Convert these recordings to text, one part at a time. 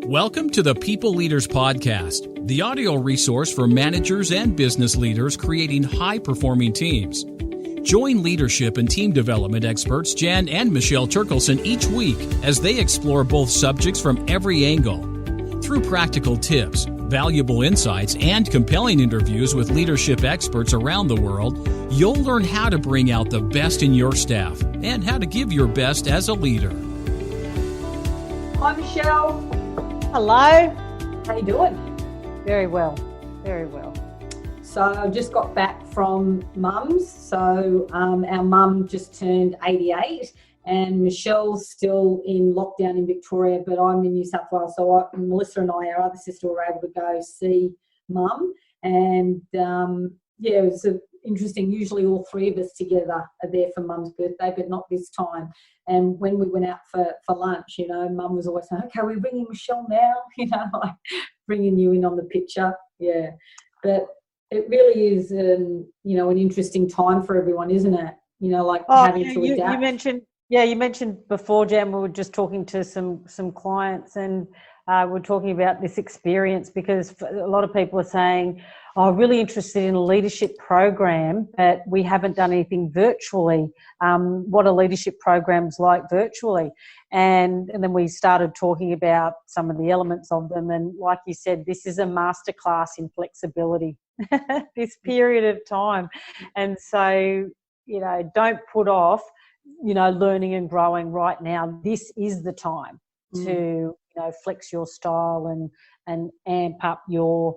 Welcome to the People Leaders Podcast, the audio resource for managers and business leaders creating high-performing teams. Join leadership and team development experts Jan and Michelle Turkelson each week as they explore both subjects from every angle. Through practical tips, valuable insights, and compelling interviews with leadership experts around the world, you'll learn how to bring out the best in your staff and how to give your best as a leader. Hi, Michelle. Hello. How you doing? Very well, very well. So I just got back from Mum's. So our mum just turned 88 and Michelle's still in lockdown in Victoria, but I'm in New South Wales. So Melissa and I, our other sister, were able to go see Mum. And it was interesting. Usually all three of us together are there for Mum's birthday, but not this time. And when we went out for lunch, Mum was always saying, okay, we're bringing Michelle now, like bringing you in on the picture. Yeah. But it really is, an interesting time for everyone, isn't it? Having to adapt. You mentioned before, Jan, we were just talking to some clients and we're talking about this experience because a lot of people are saying, really interested in a leadership program, but we haven't done anything virtually. What are leadership programs like virtually? And then we started talking about some of the elements of them. And like you said, this is a masterclass in flexibility, this period of time. And so, don't put off, learning and growing right now. This is the time to, flex your style and amp up your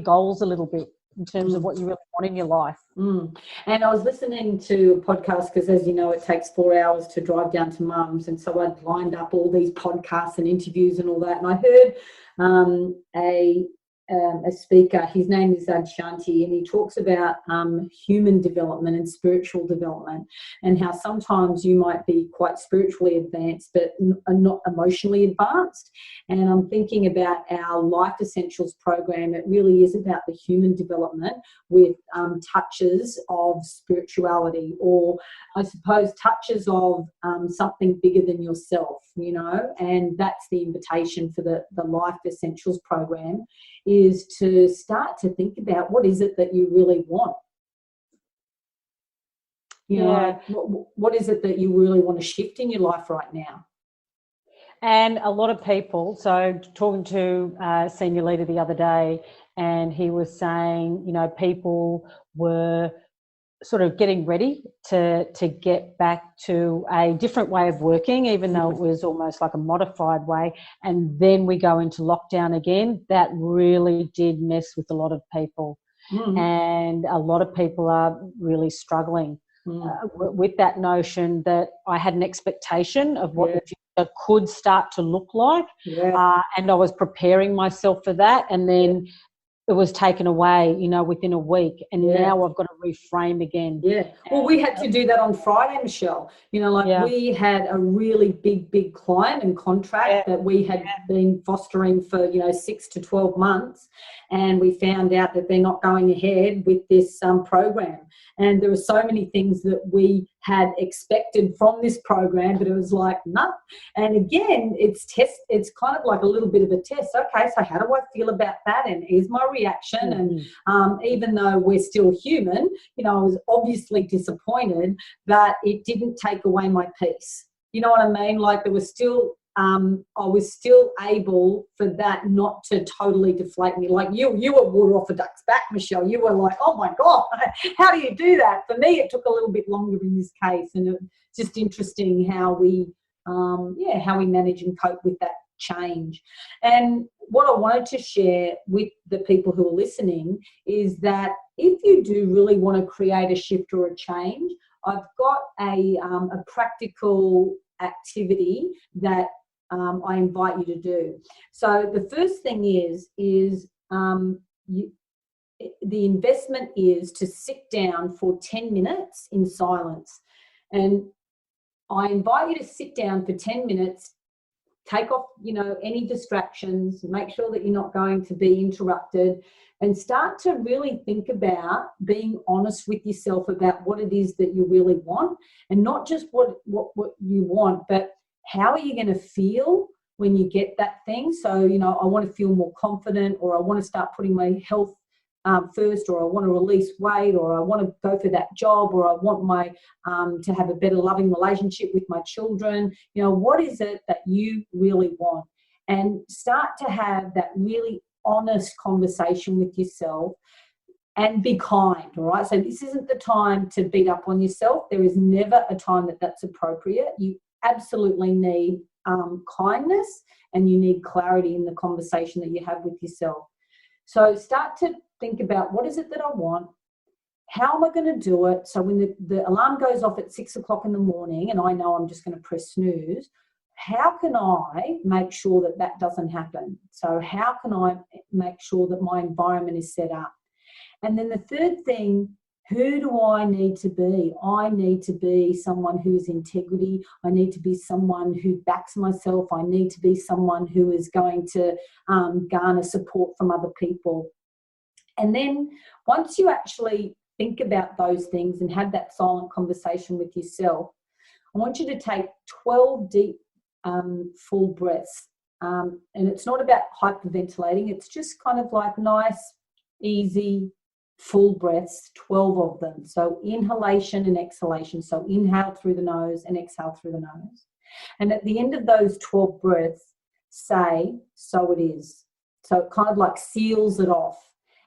goals a little bit in terms of what you really want in your life. And I was listening to a podcast because, as you know, it takes 4 hours to drive down to Mum's. And so I'd lined up all these podcasts and interviews and all that. And I heard a speaker, his name is Shanti, and he talks about human development and spiritual development and how sometimes you might be quite spiritually advanced but are not emotionally advanced. And I'm thinking about our Life Essentials program. It really is about the human development with touches of spirituality, or I suppose touches of something bigger than yourself, and that's the invitation for the Life Essentials program, is to start to think about what is it that you really want. What is it that you really want to shift in your life right now? And a lot of people, so talking to a senior leader the other day, and he was saying, people were sort of getting ready to get back to a different way of working, even though it was almost like a modified way. And then we go into lockdown again. That really did mess with a lot of people. And a lot of people are really struggling with that notion that I had an expectation of what the future could start to look like. And I was preparing myself for that. And then it was taken away, within a week. And now I've got to reframe again. Yeah. Well, we had to do that on Friday, Michelle. We had a really big client and contract that we had been fostering for, 6 to 12 months. And we found out that they're not going ahead with this program. And there were so many things that we had expected from this program, but it was like, no. And again, it's kind of like a little bit of a test. Okay, so how do I feel about that? And here's my reaction. And even though we're still human, I was obviously disappointed that it didn't take away my peace. You know what I mean? Like there was still, I was still able for that not to totally deflate me. Like you were water off a duck's back, Michelle. You were like, oh my God, how do you do that? For me, it took a little bit longer in this case. And it's just interesting how we manage and cope with that change. And what I wanted to share with the people who are listening is that if you do really want to create a shift or a change, I've got a practical activity that I invite you to do. So the first thing is the investment is to sit down for 10 minutes in silence. And I invite you to sit down for 10 minutes, take off, any distractions, make sure that you're not going to be interrupted, and start to really think about being honest with yourself about what it is that you really want, and not just what you want, but how are you going to feel when you get that thing. So, I want to feel more confident, or I want to start putting my health first, or I want to release weight, or I want to go for that job, or I want my to have a better loving relationship with my children. What is it that you really want? And start to have that really honest conversation with yourself, and be kind, all right? So this isn't the time to beat up on yourself. There is never a time that's appropriate. You absolutely need kindness, and you need clarity in the conversation that you have with yourself. So start to think about, what is it that I want? How am I going to do it? So when the alarm goes off at 6 o'clock in the morning and I know I'm just going to press snooze, how can I make sure that doesn't happen? So how can I make sure that my environment is set up? And then the third thing, who do I need to be? I need to be someone who is integrity. I need to be someone who backs myself. I need to be someone who is going to garner support from other people. And then once you actually think about those things and have that silent conversation with yourself, I want you to take 12 deep, full breaths. And it's not about hyperventilating. It's just kind of like nice, easy, full breaths, 12 of them. So inhalation and exhalation. So inhale through the nose and exhale through the nose. And at the end of those 12 breaths, say, so it is. So it kind of like seals it off,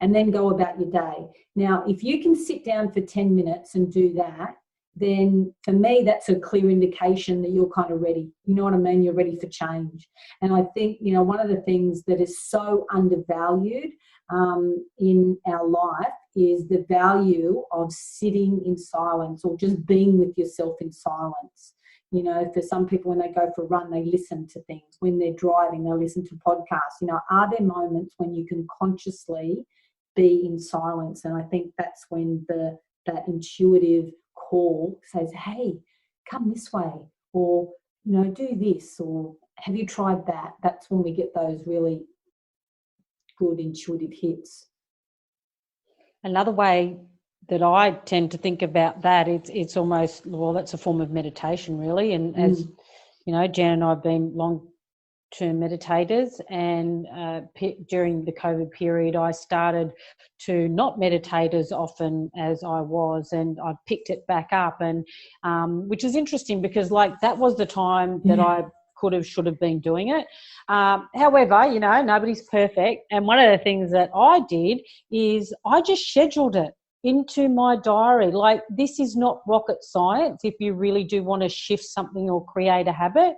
and then go about your day. Now, if you can sit down for 10 minutes and do that, then for me, that's a clear indication that you're kind of ready. You know what I mean? You're ready for change. And I think, one of the things that is so undervalued in our life is the value of sitting in silence, or just being with yourself in silence. For some people, when they go for a run, they listen to things. When they're driving, they listen to podcasts. Are there moments when you can consciously be in silence? And I think that's when that intuitive call says, hey, come this way, or do this, or have you tried that? That's when we get those really good intuitive hits. Another way that I tend to think about that, it's almost, well, that's a form of meditation, really. And as Jan and I have been long-term meditators, and during the COVID period, I started to not meditate as often as I was, and I picked it back up, and which is interesting, because that was the time that I should have been doing it. However, nobody's perfect. And one of the things that I did is I just scheduled it into my diary. This is not rocket science. If you really do want to shift something or create a habit,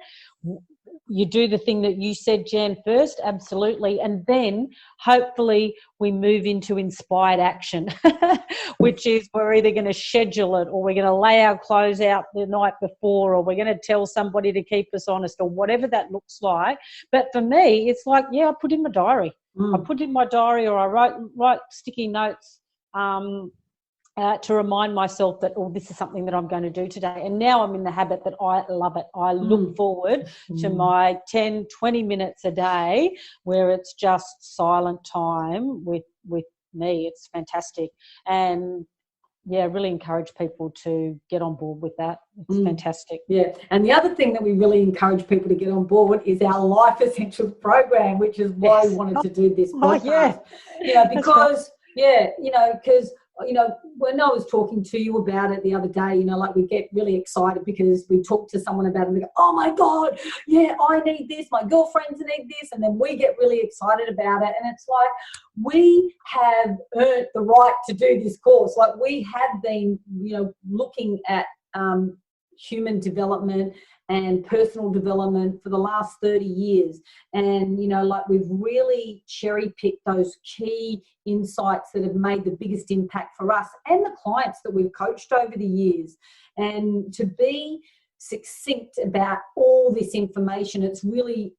you do the thing that you said, Jan, first, absolutely. And then hopefully we move into inspired action, which is we're either going to schedule it, or we're going to lay our clothes out the night before, or we're going to tell somebody to keep us honest, or whatever that looks like. But for me, it's I put in my diary. I put in my diary, or I write sticky notes to remind myself that, this is something that I'm going to do today. And now I'm in the habit that I love it. I look forward to my 10, 20 minutes a day where it's just silent time with me. It's fantastic. And really encourage people to get on board with that. It's fantastic. Yeah. And the other thing that we really encourage people to get on board is our Life Essentials program, which is why we wanted to do this podcast. Because when I was talking to you about it the other day, we get really excited because we talk to someone about it and we go, oh my God, yeah, I need this, my girlfriends need this. And then we get really excited about it. And it's like, we have earned the right to do this course. We have been, looking at human development and personal development for the last 30 years. And, we've really cherry-picked those key insights that have made the biggest impact for us and the clients that we've coached over the years. And to be succinct about all this information, it's really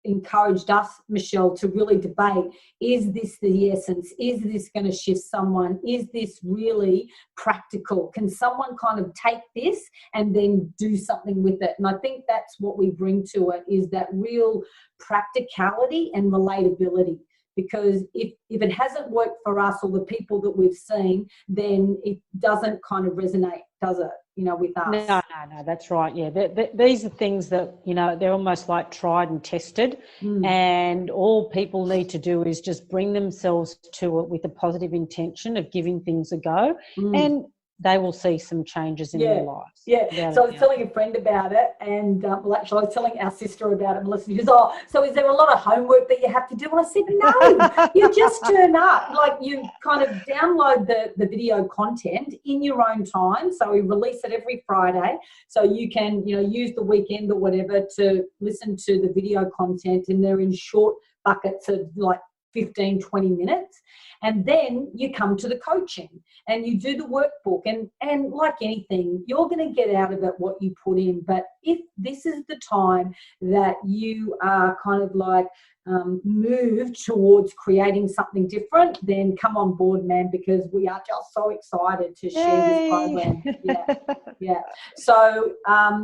encouraged us, Michelle, to really debate, is this the essence? Is this going to shift someone? Is this really practical? Can someone kind of take this and then do something with it? And I think that's what we bring to it, is that real practicality and relatability. Because if it hasn't worked for us or the people that we've seen, then it doesn't kind of resonate, does it? with us. No, that's right. Yeah, these are things that, they're almost like tried and tested, and all people need to do is just bring themselves to it with a positive intention of giving things a go, and they will see some changes in their lives. Yeah. So I was telling a friend about it, and actually I was telling our sister about it, Melissa. She goes, so is there a lot of homework that you have to do? And I said, no, you just turn up. Like, you kind of download the video content in your own time. So we release it every Friday. So you can, use the weekend or whatever to listen to the video content, and they're in short buckets of like 15, 20 minutes. And then you come to the coaching and you do the workbook, and like anything, you're going to get out of it what you put in. But if this is the time that you are kind of like moved towards creating something different, then come on board, man, because we are just so excited to share this program. Yeah. So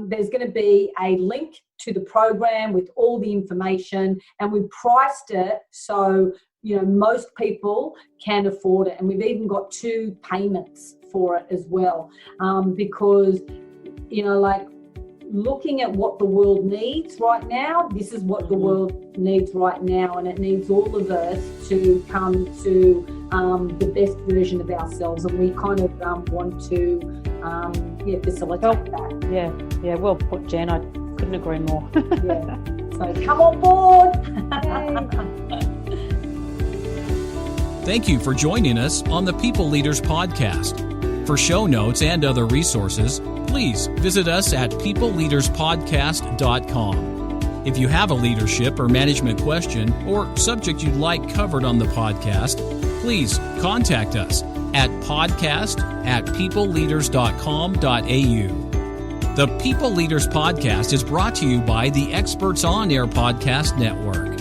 there's going to be a link to the program with all the information, and we priced it so most people can afford it, and we've even got 2 payments for it as well, because like looking at what the world needs right now, this is what the world needs right now, and it needs all of us to come to the best version of ourselves, and we kind of want to facilitate that. Yeah, well put, Jen. I couldn't agree more. So come on board. Thank you for joining us on the People Leaders Podcast. For show notes and other resources, please visit us at peopleleaderspodcast.com. If you have a leadership or management question or subject you'd like covered on the podcast, please contact us at podcast@peopleleaders.com.au. The People Leaders Podcast is brought to you by the Experts On Air Podcast Network.